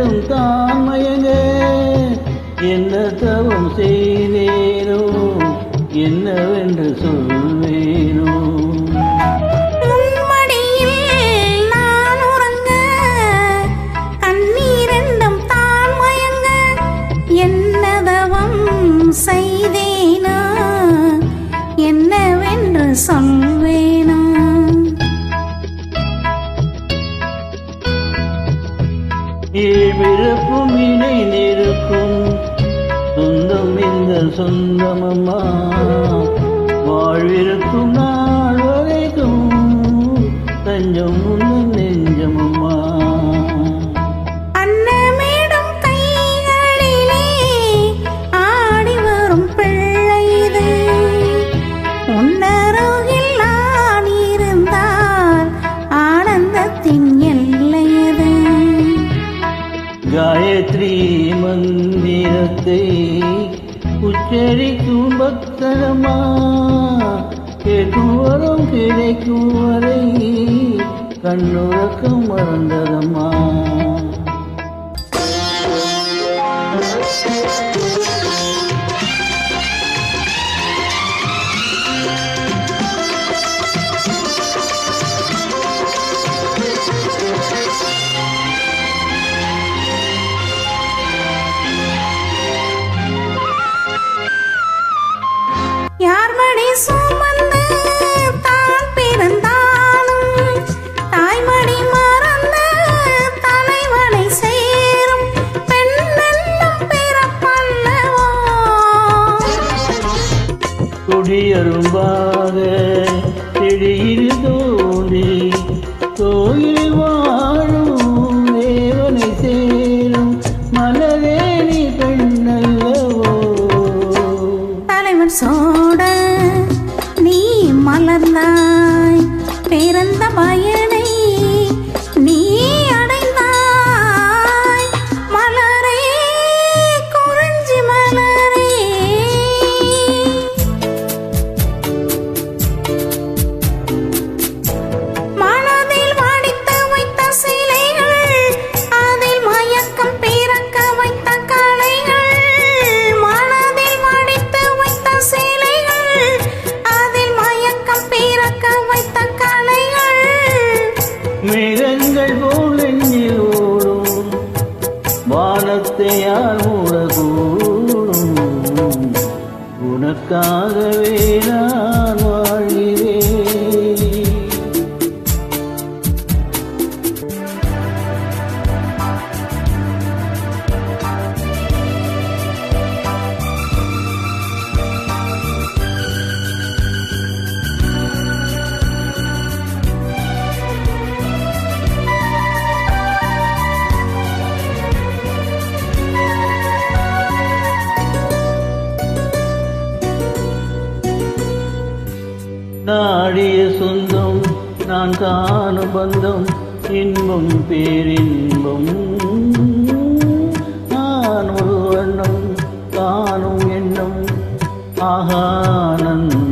இரண்டும் தான் மயங்க என்ன தவம் செய்தேனோ என்னவென்று சொல்வேனோ செய்தேனா என்னவென்று சொல்வேனா ஏழ்பிறப்பும் இணை நெருக்கும் சொந்தம் இந்த சொந்தமம்மா வாழ்விருக்கும் நாள் வரைக்கும் தஞ்சம் உந்தன் நெஞ்சமம்மா காயத்ரி மந்திரத்தை உச்சரிக்கும் பக்தரமா கேட்கும் வரும் கிடைக்கும் வரை கண்ணுறக்கம் மறந்ததம்மா யார் மடி சுமந்து தான் பிறந்தாலும் தாய்மடி மறந்து தலைவனை சேரும் பெண்ணென்னும் பிறப்பல்லவோ கொடியரும்பாக செடியில் தோன்றி கோயில் வாழும் தேவனை சேரும் மலரே நீ பெண்ணல்லவோ தலைவன் சோட நீ மலர்ந்தாய் பிறந்த பயனை நீ அடைந்தாய் மலரே குறிஞ்சி மலரே மனதில் வடித்து வைத்த சிலைகள் அதில் மயக்கம் பிறக்க வைத்த கலைகள் மனதில் வடித்து வைத்த சிலைகள் அதில் மயக்கம் பிறக்க வைத்த கலைகள் மேகங்கள் போல் எண்ணில் ஓடும் வானத்தை யார் மூடக்கூடும் உனக்காகவே நான் வாழ்கிறேன் நாடிய சொந்தம் நான் காணும் பந்தம் இன்பம் பேரின்பம் நான் ஒரு வண்ணம் காணும் எண்ணம் ஆகானந்தம்